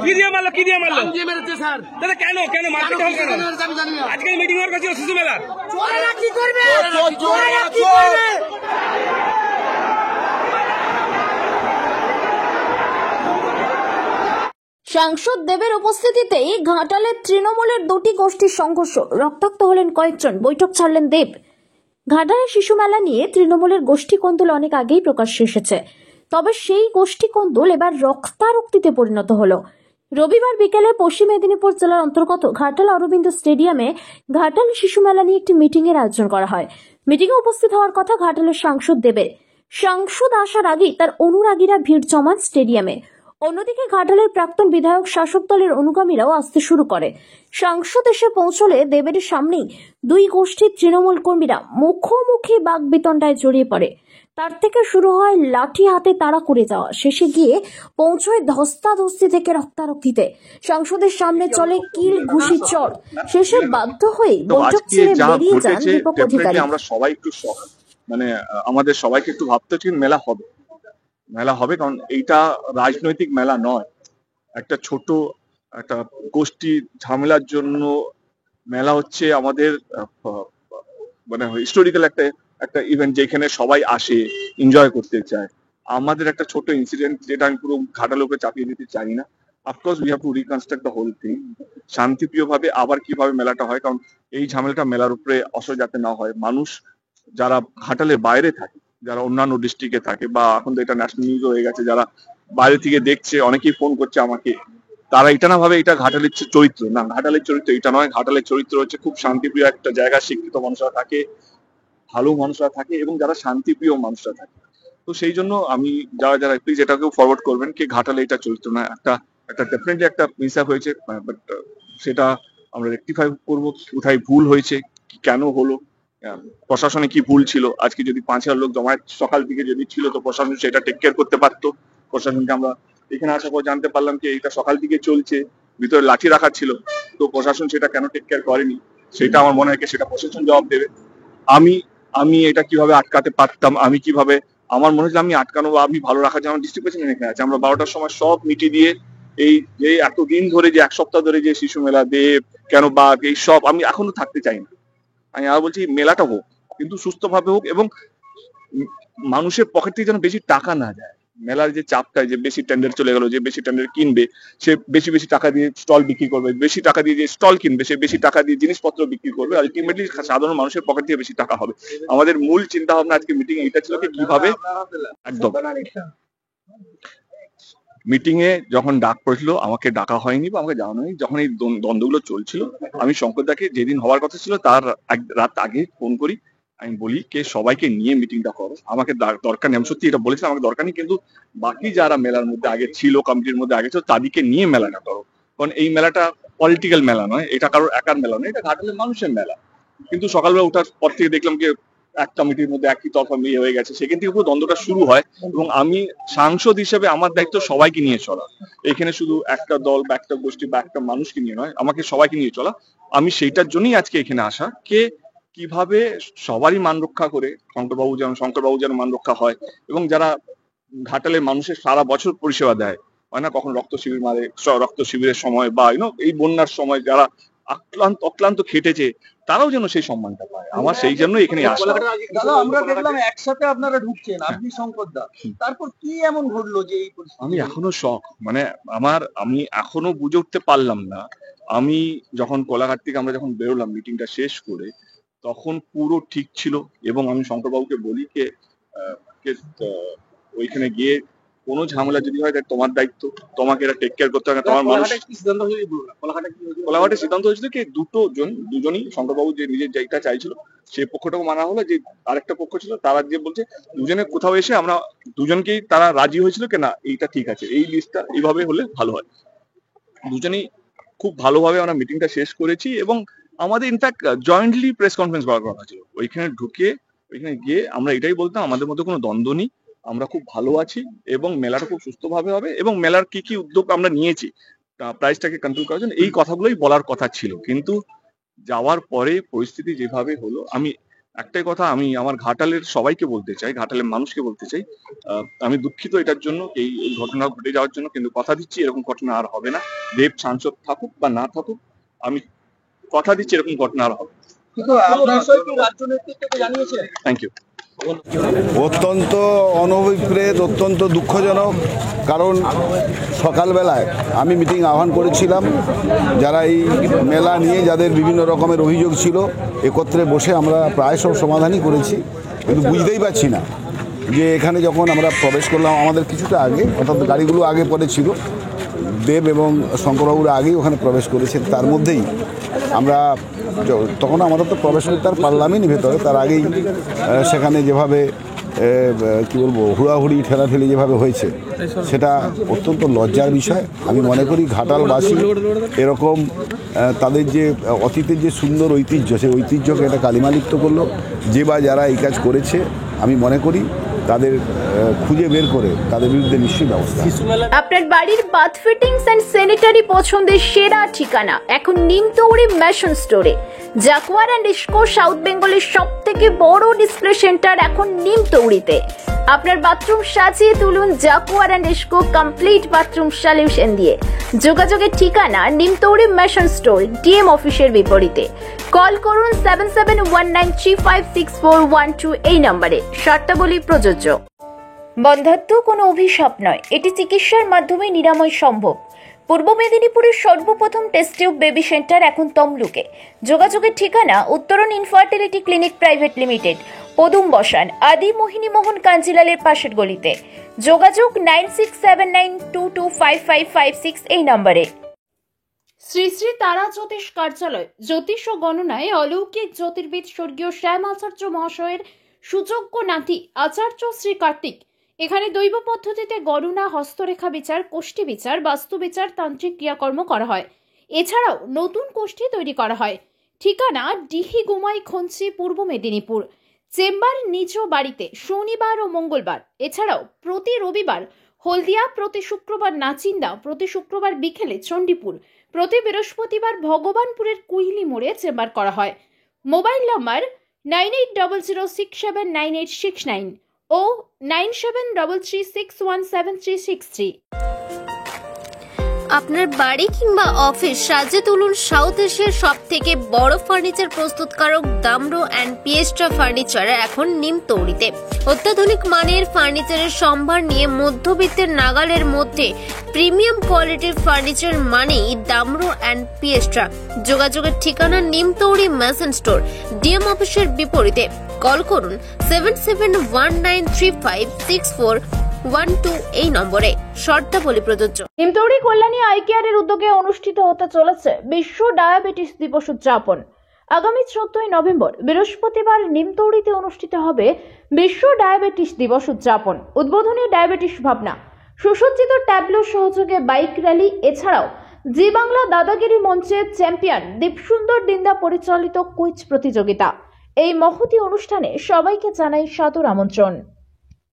কি দিয়ে মারলো দিয়ে মেরেছে স্যার। দাদা কেন কেন মারতে হবে কেন? আমি জানি না। আজকে মিটিং হওয়ার কাছে শিশু মেলা চোরেরা কি করবে? চোরেরা কি করবে? সাংসদ দেবের উপস্থিতিতেই ঘাটালের তৃণমূলের দুটি গোষ্ঠীর সংঘর্ষ, রক্তাক্ত হলেন কয়েকজন, বৈঠক ছাড়লেন দেব। ঘাটালের শিশু মেলা নিয়ে তৃণমূলের গোষ্ঠী কোন্দল অনেক আগেই প্রকাশ্যে এসেছে, তবে সেই গোষ্ঠী কোন্দল এবার রক্তারক্তিতে পরিণত হলো। রবিবার বিকেলে পশ্চিম মেদিনীপুর জেলার অন্তর্গত ঘাটাল অরবিন্দ স্টেডিয়ামে ঘাটাল শিশু মেলা নিয়ে একটি মিটিং এর আয়োজন করা হয়। মিটিংয়ে উপস্থিত হওয়ার কথা ঘাটালের সাংসদ দেবের। সাংসদ আসার আগেই তার অনুরাগীরা ভিড় জমান স্টেডিয়ামে। অন্যদিকে ঘাটালের প্রাক্তন বিধায়ক শাসক দলের অনুগামীরাও আসতে শুরু করে। সাংসদ এসে পৌঁছলে দেবের সামনেই দুই গোষ্ঠীর তৃণমূল কর্মীরা মুখোমুখি বাগবিতণ্ডায় জড়িয়ে পড়ে। তার থেকে শুরু হয় লাঠি হাতে তাড়া করে যাওয়া, শেষে গিয়ে পৌঁছয় ধস্তাধস্তি থেকে রক্তারক্তিতে। সাংসদের সামনে চলে কিল ঘুষি চড়, শেষে বাধ্য হয়ে বৈঠক ছেড়ে বেরিয়ে যান দীপক অধিকারী। আমরা সবাই একটু মানে আমাদের সবাইকে একটু ভাবতে হচ্ছে মেলা হবে কারণ এইটা রাজনৈতিক মেলা নয়, একটা ছোট একটা গোষ্ঠী ঝামেলার জন্য মেলা হচ্ছে। আমাদের মানে হিস্টোরিক্যাল একটা ইভেন্ট যেখানে সবাই আসে, এনজয় করতে চায়। আমাদের একটা ছোট ইনসিডেন্ট যেটা আমি পুরো ঘাটালের উপরে চাপিয়ে দিতে চাই না। Of course we have to reconstruct the whole thing, শান্তিপ্রিয় ভাবে আবার কিভাবে মেলাটা হয়, কারণ এই ঝামেলাটা মেলার উপরে অসর যাতে না হয়। মানুষ যারা ঘাটালের বাইরে থাকে, যারা অন্যান্য ডিস্ট্রিক্টে থাকে, বা এখন তো এটা ন্যাশনাল নিউজ হয়ে গেছে, যারা বাইরে থেকে দেখছে, অনেকেই ফোন করছে আমাকে, তারা এটা না ভাবে এটা ঘাটালের চরিত্র না। ঘাটালের চরিত্র এটা নয়। ঘাটালের চরিত্র হচ্ছে খুব শান্তিপ্রিয় একটা জায়গা, শিক্ষিত মানুষরা থাকে, ভালো মানুষরা থাকে, এবং যারা শান্তিপ্রিয় মানুষরা থাকে। তো সেই জন্য আমি যারা প্লিজ এটাকেও ফরওয়ার্ড করবেন কি ঘাটালে এটা চরিত্র না। একটা ডেফিনেটলি একটা মিসআপ হয়েছে, বাট সেটা আমরা রেকটিফাই করবো। কোথায় ভুল হয়েছে, কেন হলো, প্রশাসনে কি ভুল ছিল। আজকে যদি 5,000 লোক জমায়েত সকাল থেকে যদি ছিল, তো প্রশাসন সেটা টেক কেয়ার করতে পারতো। প্রশাসনকে আমরা এখানে আসার পর জানতে পারলাম যে এটা সকাল থেকে চলছে, ভিতরে লাঠি রাখা ছিল, তো প্রশাসন সেটা কেন টেক কেয়ার করেনি, সেটা আমার মনে হয় সেটা প্রশাসন জবাব দেবে। আমি এটা কিভাবে আটকাতে পারতাম, আমি কিভাবে, আমার মনে হচ্ছে আমি আটকানো বা আমি ভালো রাখার জন্য ডিস্ট্রিক্ট প্রেসিডেন্ট এখানে আছে। আমরা 12টার সময় সব মিটিয়ে দিয়ে এই যে এতদিন ধরে যে 1 সপ্তাহ ধরে যে শিশু মেলা, দেব কেন বাঘ, এই সব আমি এখনো থাকতে চাই না। আমি আর বলছি মেলাটা হোক, কিন্তু সুস্থভাবে হোক, এবং মানুষের পকেট থেকে যেন বেশি টাকা না যায়। মেলার যে চাপটা, যে বেশি টেন্ডার চলে গেল, যে বেশি টেন্ডার কিনবে সে বেশি টাকা দিয়ে স্টল বিক্রি করবে, বেশি টাকা দিয়ে যে স্টল কিনবে সে বেশি টাকা দিয়ে জিনিসপত্র বিক্রি করবে, আলটিমেটলি সাধারণ মানুষের পকেট থেকে বেশি টাকা হবে। আমাদের মূল চিন্তা ভাবনা আজকে মিটিং এটা ছিল কিভাবে একদম। মিটিং এ যখন ডাক পড়েছিল, আমাকে ডাকা হয়নি বা আমাকে জানানো হয়নি। যখন এই দ্বন্দ্বগুলো চলছিল, আমি শঙ্করদাকে যেদিন হওয়ার কথা ছিল তার রাত আগে ফোন করি, আমি বলি কে সবাইকে নিয়ে মিটিংটা করো, আমাকে দরকার নেই। আমি সত্যি এটা বলেছিলাম, আমাকে দরকার নেই, কিন্তু বাকি যারা মেলার মধ্যে আগে ছিল, কমিটির মধ্যে আগে ছিল, তাদেরকে নিয়ে মেলাটা করো। কারণ এই মেলাটা পলিটিক্যাল মেলা নয়, এটা কারোর একার মেলা নয়, এটা ঘাটালের মানুষের মেলা। কিন্তু সকালবেলা ওঠার পর থেকে দেখলাম যে এক কমিটির মধ্যে একই তরফা বিয়ে হয়ে গেছে, সেখান থেকে পুরো দ্বন্দ্বটা শুরু হয়। এবং আমি সাংসদ হিসেবে আমার দায়িত্ব সবাইকে নিয়ে চলা, এখানে শুধু একটা দল বা একটা গোষ্ঠী বা একটা মানুষকে নিয়ে নয়, আমাকে সবাইকে নিয়ে চলা। আমি সেইটার জন্যই আজকে এখানে আসা, কে কিভাবে সবারই মান রক্ষা করে শঙ্করবাবু যেন মান রক্ষা হয়, এবং যারা ঘাটালের মানুষের সারা বছর পরিষেবা দেয়, হয় না, কখন রক্ত শিবির মারে, রক্ত শিবিরের সময় বা এই বন্যার সময় যারা অক্লান্ত খেটেছে, তারাও যেন সেই সম্মানটা পায়। আমার সেই জন্য এখানে আসা। দাদা আমরা দেখলাম একসাথে আপনারা ঢুকছেন, আপনি শঙ্করদা, তারপর কি এমন ঘটলো যে এই পরিস্থিতি? আমি এখনো শক, মানে আমি এখনো বুঝে উঠতে পারলাম না। আমি যখন কোলাঘাট থেকে আমরা যখন বেরোলাম মিটিংটা শেষ করে, তখন পুরো ঠিক ছিল, এবং আমি শঙ্করবাবুকে বলি কে ওইখানে গিয়ে কোনো ঝামেলা যদি হয় তোমার দায়িত্ব, তোমাকে এটা টেক কেয়ার করতে হবে। তোমার মানুষ কোলাঘাটে সিদ্ধান্ত হয়েছিল কি দুজনই শঙ্করবাবু যে নিজের যেটা চাইছিল সেই পক্ষটাও মানা হলো, যে আরেকটা পক্ষ ছিল তারা যে বলছে দুজনে কোথাও এসে আমরা দুজনকেই তারা রাজি হয়েছিল কি না এইটা ঠিক আছে, এই লিস্টটা এইভাবে হলে ভালো হয়। দুজনেই খুব ভালোভাবে আমরা মিটিংটা শেষ করেছি, এবং আমাদের ইনফ্যাক্ট জয়েন্টলি প্রেস কনফারেন্স করার কথা ছিল। ওইখানে গিয়ে আমরা এটাই বলতাম আমাদের মধ্যে কোনো দ্বন্দ্ব নেই, আমরা খুব ভালো আছি, এবং মেলাটা খুব সুস্থভাবে হবে, এবং মেলার কি কি উদ্যোগ আমরা নিয়েছি প্রাইসটাকে কন্ট্রোল করার জন্য, এই কথাগুলোই বলার কথা ছিল। কিন্তু যাওয়ার পরে পরিস্থিতি যেভাবে হলো, আমি একটাই কথা আমি আমার ঘাটালের সবাইকে বলতে চাই, ঘাটালের মানুষকে বলতে চাই, আমি দুঃখিত এটার জন্য, এই ঘটনা ঘটে যাওয়ার জন্য, কিন্তু কথা দিচ্ছি এরকম ঘটনা আর হবে না। দেব সাংসদ থাকুক বা না থাকুক, আমি কথা দিচ্ছি এরকম ঘটনা আর হবে। কিন্তু আপনার সঙ্গে কি রাজ্য নেতৃত্বকে জানিয়েছেন? Thank you. অত্যন্ত অনভিপ্রেত, অত্যন্ত দুঃখজনক। কারণ সকালবেলায় আমি মিটিং আহ্বান করেছিলাম, যারা এই মেলা নিয়ে যাদের বিভিন্ন রকমের অভিযোগ ছিল একত্রে বসে আমরা প্রায় সব সমাধানই করেছি, কিন্তু বুঝতেই পারছি না যে এখানে যখন আমরা প্রবেশ করলাম আমাদের কিছুটা আগে, অর্থাৎ গাড়িগুলো আগে পরে ছিল, দেব এবং শঙ্করবাবুরা আগেই ওখানে প্রবেশ করেছেন, তার মধ্যেই আমরা তখন আমাদের তো প্রবেশ করতে আর পারলামই নি ভেতরে, তার আগেই সেখানে যেভাবে কী বলবো হুড়াহুড়ি ঠেলাঠেলি যেভাবে হয়েছে সেটা অত্যন্ত লজ্জার বিষয়। আমি মনে করি ঘাটালবাসী এরকম তাদের যে অতীতের যে সুন্দর ঐতিহ্য, সেই ঐতিহ্যকে এটা কালিমালিপ্ত করলো। যে বা যারা এই কাজ করেছে আমি মনে করি তাদের খুঁজে বের করে তাদের বিরুদ্ধে নিশ্চয়ই ব্যবস্থা। আপনার বাড়ির বাথ ফিটিংস এন্ড স্যানিটারি পছন্দের সেরা ঠিকানা এখন নিমতৌড়ি মেশন স্টোরে। জাকুয়ার অ্যান্ড ইস্কো সাউথ বেঙ্গলের সব থেকে বড় ডিসপ্লে সেন্টার এখন নিমতৌড়িতে। আপনার বাথরুম সাজিয়ে তুলুন Jaquar and IISCO complete bathroom solution দিয়ে। যোগাযোগের ঠিকানা নিমতৌড়ি মেশন স্টোর, ডিএম অফিসের বিপরীতে। কল করুন 7719356412 এই নম্বরে। শর্তাবলী প্রযোজ্য। বন্ধ্যাত্ব কোনো অভিশাপ নয়, এটি চিকিৎসার মাধ্যমে নিরাময় সম্ভব। পূর্ব মেদিনীপুরের সর্বপ্রথম টেস্ট টিউব বেবি সেন্টার এখন তমলুকে। যোগাযোগের ঠিকানা উত্তরণ ইনফার্টিলিটি ক্লিনিক প্রাইভেট লিমিটেড, পদুম বসান, আদি মোহিনী মোহন কাঞ্জিলালের পাশের গলিতে। যোগাযোগ 9679225556 এই নম্বরে। শ্রী শ্রী তারা জ্যোতিষ কার্যালয়, জ্যোতিষ ও গণনায় অলৌকিক জ্যোতির্বিদ স্বর্গীয় শ্যাম আচার্য মহাশয়ের সুযোগ্য নাতি আচার্য শ্রী কার্তিক। এখানে দৈব পদ্ধতিতে গণনা, হস্তরেখা বিচার, কোষ্ঠী বিচার, বাস্তু বিচার, তান্ত্রিক ক্রিয়াকর্ম করা হয়। এছাড়াও নতুন কোষ্ঠী তৈরি করা হয়। ঠিকানা ডিহি গুমাই খঞ্চি, পূর্ব মেদিনীপুর। চেম্বার নিজ বাড়িতে শনিবার ও মঙ্গলবার। এছাড়াও প্রতি রবিবার হলদিয়া, প্রতি শুক্রবার নাচিন্দা, প্রতি শুক্রবার বিকেলে চণ্ডীপুর, প্রতি বৃহস্পতিবার ভগবানপুরের কুইলি মোড়ে চেম্বার করা হয়। মোবাইল নম্বর 9800679869 ও 9733617363। আপনার বাড়ি কিংবা অফিস সাজিয়ে তুলুন সাউথ এশিয়ার সব থেকে বড় ফার্নিচার প্রস্তুতকারক দামরো অ্যান্ড পিয়েস্ট্রা ফার্নিচার এখন নিমতৌড়িতে। অত্যাধুনিক মানের ফার্নিচারের সম্ভার নিয়ে মধ্যবিত্তের নাগালের মধ্যে প্রিমিয়াম কোয়ালিটির ফার্নিচার মানেই দামরো অ্যান্ড পিয়েস্ট্রা। যোগাযোগের ঠিকানা নিমতৌড়ি মেশন স্টোর, ডিএম অফিসের বিপরীতে। কল করুন 7719356412 এই নম্বরে। শর্তাবলী প্রযোজ্য। নিমতৌড়ি কল্যাণী আই কেয়ারের উদ্যোগে অনুষ্ঠিত হতে চলেছে বিশ্ব ডায়াবেটিস দিবস উদযাপন। আগামী 14 নভেম্বর বৃহস্পতিবার নিমতৌড়িতে অনুষ্ঠিত হবে বিশ্ব ডায়াবেটিস দিবস উদযাপন। উদ্বোধনী ডায়াবেটিস ভাবনা, সুসজ্জিত ট্যাবলো সহযোগে বাইক র্যালি, এছাড়াও জি বাংলা দাদাগিরি মঞ্চের চ্যাম্পিয়ন দীপসুন্দর দিন্দা পরিচালিত কুইজ প্রতিযোগিতা। এই মহতি অনুষ্ঠানে সবাইকে জানাই সাদর আমন্ত্রণ।